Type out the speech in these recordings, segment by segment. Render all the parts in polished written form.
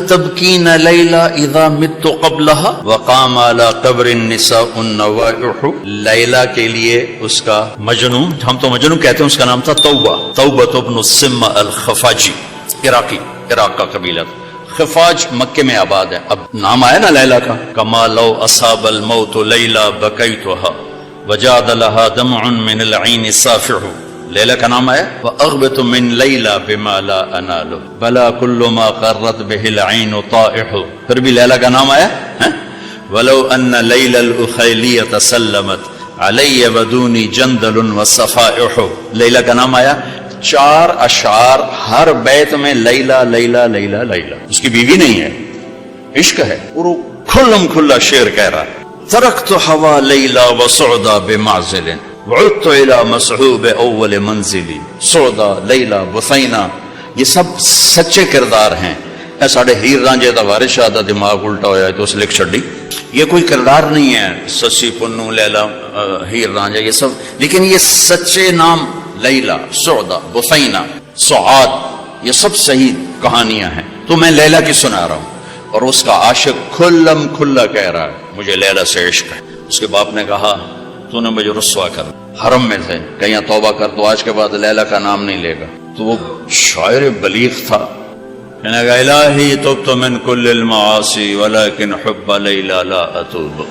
تبکین لیلا اذا مت قبلها وقام على قبر النساء النوائح. لیلا کے لیے اس کا مجنون، ہم تو مجنون کہتے ہیں، اس کا نام تھا توبہ ابن السم الخفاجی، عراق کا قبیلہ. خفاج مکے میں آباد ہے. اب نام آیا نا لیلا کا. کما لو اصاب الموت لیلا بکیتها وجاد لها دمع من العین صافع. لیلا کا نام آیا. وَأَغْبِتُ مِن لَيْلَا بِمَا لَا أَنَالُ بَلَا كُلُّ مَا قَرَّتْ بِهِ الْعَيْنُ طَائِحُ. پھر بھی لیلا کا نام آیا. وَلَوْ أَنَّ لَيْلَ الْأُخَيْلِيَّةَ سَلَّمَتْ عَلَيَّ وَدُونِ جَنْدَلٌ وَصَفَائِحُ. لیلا کا نام آیا. 4 اشعار ہر بیت میں لیلا لیلا لیلا لیلا. اس کی بیوی نہیں ہے، عشق ہے، اور وہ کھلم کھلا شعر کہہ رہا ہے. ترکت ہوا لیلا وسعدا بمعزل وعدت الى مسحوب اول منزلی. سعدا، لیلا، بثینا، یہ سب سچے کردار ہیں. اے ساڑھے ہیر رانجے دا وارث شاہ دا دماغ الٹا ہویا ہے تو اس لکھ چھڑی. یہ کوئی کردار نہیں ہے سسی پنو لیلا ہیر رانجے یہ سب، لیکن یہ سچے نام لیلا، سعدا، بثینا، سعاد، یہ سب صحیح کہانیاں ہیں. تو میں لیلا کی سنا رہا ہوں اور اس کا عاشق کھلم کھلا کہہ رہا ہے مجھے لیلا سے عشق ہے. اس کے باپ نے کہا تو نے مجھے رسوا کر، حرم میں تھے، کہیں توبہ کر تو آج کے بعد لیلا کا نام نہیں لے گا. تو وہ شاعر بلیغ تھا، کہنے گا الہی تبت من کل المعاصی ولکن حب لیلا لا اتوب.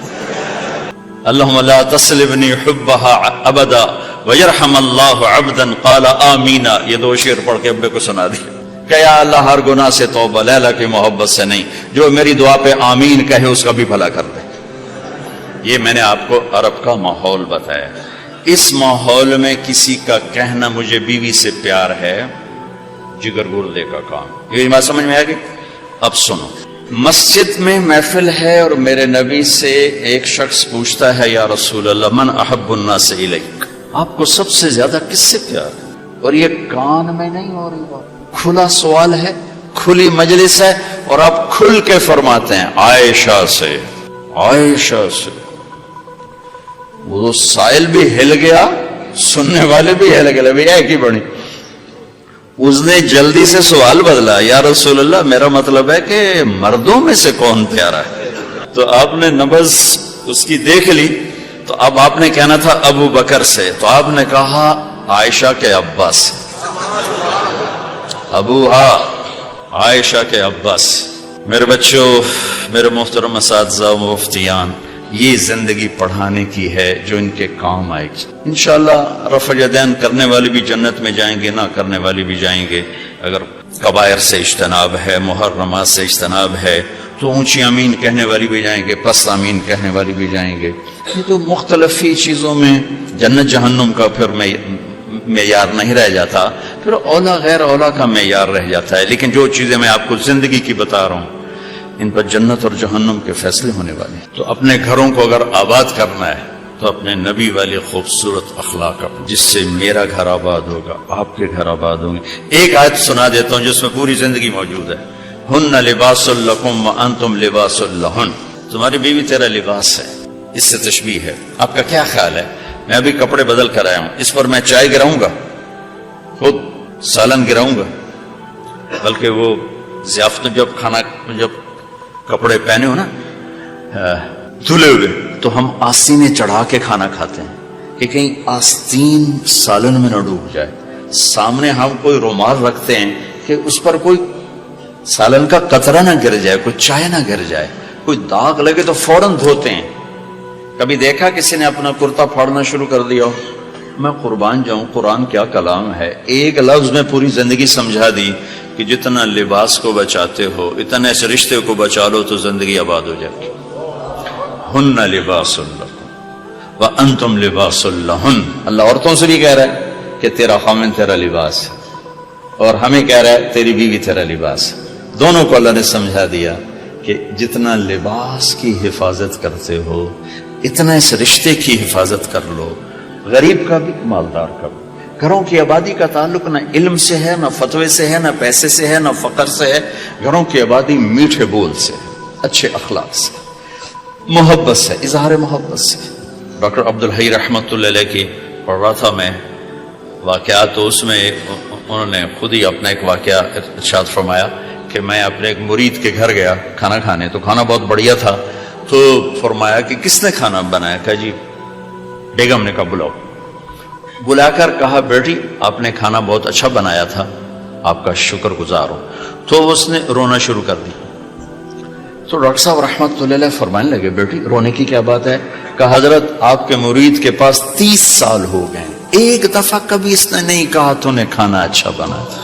اللہم لا تسلبنی حبها ابدا ویرحم اللہ عبدا قال آمین. یہ 2 شعر پڑھ کے ابے کو سنا دیا کہ یا اللہ ہر گناہ سے توبہ، لیلا کی محبت سے نہیں. جو میری دعا پہ آمین کہے اس کا بھی بھلا کر دے. یہ میں نے آپ کو عرب کا ماحول بتایا. اس ماحول میں کسی کا کہنا مجھے بیوی سے پیار ہے جگر گردے کا کام. یہ بات سمجھ میں آ گئی؟ اب سنو. مسجد میں محفل ہے اور میرے نبی سے ایک شخص پوچھتا ہے یا رسول اللہ من احب الناس الیک، آپ کو سب سے زیادہ کس سے پیار ہے؟ اور یہ کان میں نہیں ہو رہی بات، کھلا سوال ہے، کھلی مجلس ہے اور آپ کھل کے فرماتے ہیں عائشہ سے. عائشہ سے. وہ سائل بھی ہل گیا، سننے والے بھی ہل گئے، بھی ایک ہی بڑی. اس نے جلدی سے سوال بدلا، یا رسول اللہ میرا مطلب ہے کہ مردوں میں سے کون پیارا ہے؟ تو آپ نے نبض اس کی دیکھ لی. تو اب آپ نے کہنا تھا ابو بکر سے، تو آپ نے کہا عائشہ کے ابا سے. عائشہ کے ابا سے. میرے بچوں، میرے محترم اساتذہ و مفتیان، یہ زندگی پڑھانے کی ہے جو ان کے کام آئے گی. انشاءاللہ رفع یدین کرنے والے بھی جنت میں جائیں گے، نہ کرنے والے بھی جائیں گے. اگر کبائر سے اجتناب ہے، محرمات سے اجتناب ہے تو اونچی امین کہنے والی بھی جائیں گے، پست امین کہنے والی بھی جائیں گے. یہ تو مختلف ہی چیزوں میں جنت جہنم کا پھر معیار نہیں رہ جاتا، پھر اولا غیر اولا کا معیار رہ جاتا ہے. لیکن جو چیزیں میں آپ کو زندگی کی بتا رہا ہوں ان پر جنت اور جہنم کے فیصلے ہونے والے ہیں. تو اپنے گھروں کو اگر آباد کرنا ہے تو اپنے نبی والے خوبصورت اخلاق جس سے میرا گھر آباد ہوگا، آپ کے گھر آباد ہوں گے. ایک آیت سنا دیتا ہوں جس میں پوری زندگی موجود ہے. ہن لباس لکم وانتم لباس لہن. تمہاری بیوی تیرا لباس ہے، اس سے تشبیہ ہے. آپ کا کیا خیال ہے؟ میں ابھی کپڑے بدل کر آیا ہوں، اس پر میں چائے گراؤں گا، خود سالن گراؤں گا، بلکہ وہ ضیافت جب کپڑے پہنے ہو نا دھلے ہوئے تو ہم آستینیں چڑھا کے کھانا کھاتے ہیں کہ کہیں آستین سالن میں نہ ڈوب جائے. سامنے ہم کوئی رومال رکھتے ہیں کہ اس پر کوئی سالن کا قطرہ نہ گر جائے، کوئی چائے نہ گر جائے، کوئی داغ لگے تو فوراً دھوتے ہیں. کبھی دیکھا کسی نے اپنا کرتا پھاڑنا شروع کر دیا؟ میں قربان جاؤں، قرآن کیا کلام ہے. ایک لفظ میں پوری زندگی سمجھا دی کہ جتنا لباس کو بچاتے ہو اتنے اس رشتے کو بچا لو تو زندگی آباد ہو جائے. ہن لباس لکم وانتم لباس لہن. اللہ عورتوں سے بھی کہہ رہا ہے کہ تیرا خامن تیرا لباس ہے، اور ہمیں کہہ رہا ہے تیری بیوی تیرا لباس ہے. دونوں کو اللہ نے سمجھا دیا کہ جتنا لباس کی حفاظت کرتے ہو اتنا اس رشتے کی حفاظت کر لو، غریب کا بھی مالدار کا بھی. گھروں کی آبادی کا تعلق نہ علم سے ہے، نہ فتوے سے ہے، نہ پیسے سے ہے، نہ فقر سے ہے. گھروں کی آبادی میٹھے بول سے، اچھے اخلاق سے، محبت سے، اظہار محبت سے. ڈاکٹر عبدالحی رحمۃ اللہ علیہ کی پڑھ رہا تھا میں واقعات، تو اس میں انہوں نے خود ہی اپنا ایک واقعہ ارشاد فرمایا کہ کہ میں اپنے ایک مرید کے گھر گیا کھانا کھانے، تو کھانا بہت بڑھیا تھا، تو فرمایا کہ کس نے کھانا بنایا؟ کہا جی بیگم نے کہا بلاؤ۔ بلا کر کہا بیٹی آپ نے کھانا بہت اچھا بنایا تھا، آپ کا شکر گزار ہوں۔ تو اس نے رونا شروع کر دی۔ تو ڈاکٹر صاحب رحمت اللہ علیہ فرمانے لگے بیٹی رونے کی کیا بات ہے؟ کہا حضرت آپ کے مرید کے پاس 30 سال ہو گئے، ایک دفعہ کبھی اس نے نہیں کہا تو نے کھانا اچھا بنا تھا۔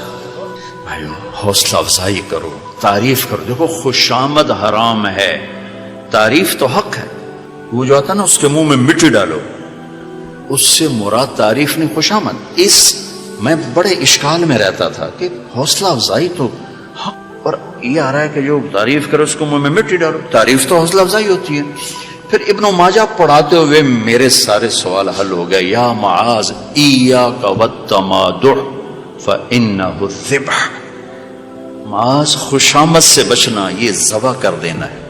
بھائیو حوصلہ افزائی کرو، تعریف کرو۔ دیکھو خوشامد حرام ہے، تعریف تو حق ہے۔ وہ جو آتا نا اس کے منہ میں مٹی ڈالو، اس سے مراد تعریف نہیں خوشامد۔ میں بڑے اشکال میں رہتا تھا کہ حوصلہ افزائی تو حق، اور یہ آ رہا ہے کہ جو تعریف کرے اس کو منہ میں مٹی ڈالو، تعریف تو حوصلہ افزائی ہوتی ہے۔ پھر ابن ماجہ پڑھاتے ہوئے میرے سارے سوال حل ہو گئے۔ یا معاذ ایاک والتمادح فإنہ الذبح، معاذ خوشامد سے بچنا، یہ ذبح کر دینا ہے۔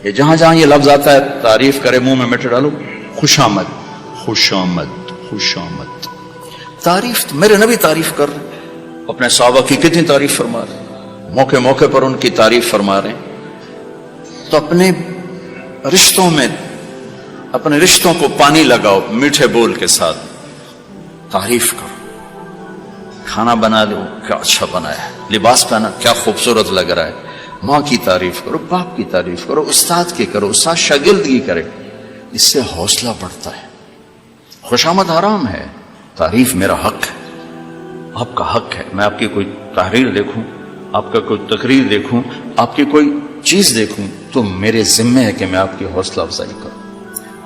یہ جہاں جہاں یہ لفظ آتا ہے تعریف کرے منہ میں مٹی ڈالو، خوشامد خوشامد خوشامد۔ تعریف میرے نبی تعریف کر رہے، اپنے صحابہ کی کتنی تعریف فرما رہے، موقع موقع پر ان کی تعریف فرما رہے ہیں۔ تو اپنے رشتوں میں، اپنے رشتوں کو پانی لگاؤ میٹھے بول کے ساتھ، تعریف کرو۔ کھانا بنا دو کیا اچھا بنایا ہے، لباس پہنا کیا خوبصورت لگ رہا ہے، ماں کی تعریف کرو، باپ کی تعریف کرو، استاد کی کرو، استاد شاگرد کی کرے، اس سے حوصلہ بڑھتا ہے۔ خوشامد حرام ہے، تعریف میرا حق ہے، آپ کا حق ہے۔ میں آپ کی کوئی تحریر دیکھوں، آپ کا کوئی تقریر دیکھوں، آپ کی کوئی چیز دیکھوں تو میرے ذمہ ہے کہ میں آپ کی حوصلہ افزائی کروں۔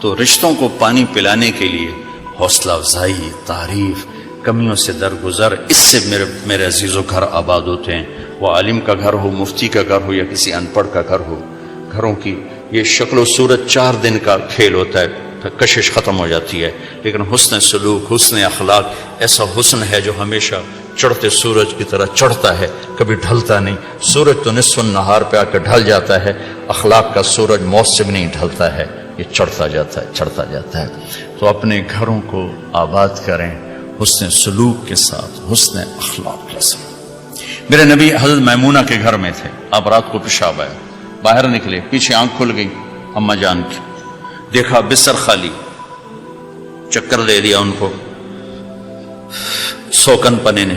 تو رشتوں کو پانی پلانے کے لیے حوصلہ افزائی، تعریف، کمیوں سے درگزر، اس سے میرے عزیزوں گھر آباد ہوتے ہیں۔ وہ عالم کا گھر ہو، مفتی کا گھر ہو یا کسی ان پڑھ کا گھر ہو، گھروں کی یہ شکل و صورت 4 دن کا کھیل ہوتا ہے، پھر کشش ختم ہو جاتی ہے۔ لیکن حسن سلوک، حسن اخلاق ایسا حسن ہے جو ہمیشہ چڑھتے سورج کی طرح چڑھتا ہے، کبھی ڈھلتا نہیں۔ سورج تو نصف النہار پہ آ کے ڈھل جاتا ہے، اخلاق کا سورج موسم نہیں ڈھلتا ہے، یہ چڑھتا جاتا ہے، چڑھتا جاتا ہے۔ تو اپنے گھروں کو آباد کریں حسن سلوک کے ساتھ، حسن اخلاق کے ساتھ۔ میرے نبی حضرت میمونہ کے گھر میں تھے، اب رات کو پیشاب آیا، باہر نکلے، پیچھے آنکھ کھل گئی اماں جان کی، دیکھا بستر خالی، چکر دے دیا ان کو، سوکن پنے نے،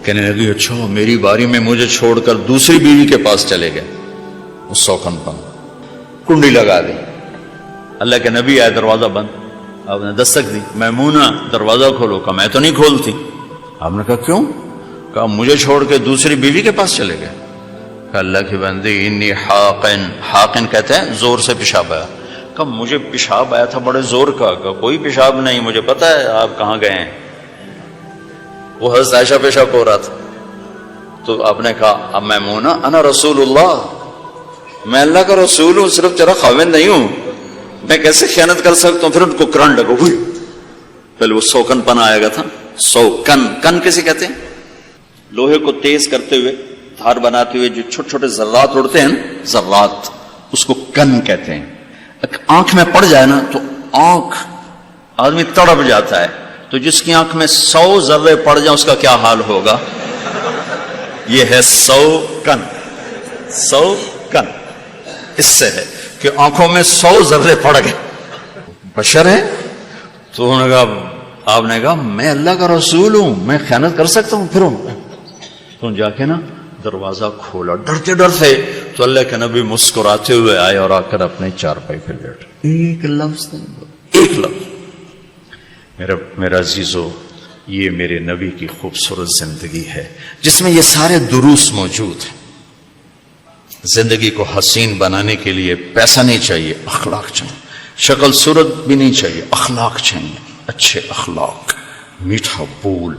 کہنے لگی اچھا میری باری میں مجھے چھوڑ کر دوسری بیوی کے پاس چلے گئے۔ وہ سوکن پن، کنڈی لگا دی، اللہ کے نبی آئے، دروازہ بند، آپ نے دستک دی، میمونہ دروازہ کھولو، کہا میں تو نہیں کھولتی۔ آپ نے کہا کیوں؟ کہا مجھے چھوڑ کے دوسری بیوی کے پاس چلے گئے۔ کہا اللہ کی بندی انی حاقن، حاقن کہتے ہیں زور سے پیشاب آیا۔ کہا مجھے پیشاب آیا تھا بڑے زور کا۔ کہا کوئی پیشاب نہیں، مجھے پتا ہے آپ کہاں گئے ہیں۔ وہ حضرت عائشہ پیشاب ہو رہا تھا، تو آپ نے کہا اب میمونہ انا رسول اللہ، میں اللہ کا رسول ہوں، صرف تیرا خاوند نہیں ہوں، میں کیسے خیانت کر سکتا ہوں؟ پھر ان کو کرنٹ لگا ہوئی، پہلے وہ سوکن پن آئے گا تھا، سوکن، کن کیسے کہتے ہیں؟ لوہے کو تیز کرتے ہوئے، دھار بناتے ہوئے جو چھوٹے چھوٹے ذرات اڑتے ہیں، ذرات، اس کو کن کہتے ہیں۔ آنکھ میں پڑ جائے نا تو آنکھ آدمی تڑپ جاتا ہے، تو جس کی آنکھ میں 100 ذرے پڑ جائیں اس کا کیا حال ہوگا؟ یہ ہے سوکن، سوکن اس سے ہے کہ آنکھوں میں 100 ذرے پڑ گئے، بشر ہے۔ تو انہوں نے کہا، آپ نے کہا میں اللہ کا رسول ہوں، میں خیانت کر سکتا ہوں؟ پھر تو جا کے نا دروازہ کھولا ڈرتے ڈرتے، تو اللہ کے نبی مسکراتے ہوئے آئے اور آ کر اپنے چارپائی پہ بیٹھے، ایک لفظ نہیں، ایک لفظ۔ میرا عزیزو، یہ میرے نبی کی خوبصورت زندگی ہے جس میں یہ سارے دروس موجود ہیں۔ زندگی کو حسین بنانے کے لیے پیسہ نہیں چاہیے، اخلاق چاہیے، شکل صورت بھی نہیں چاہیے، اخلاق چاہیے، اچھے اخلاق، میٹھا بول،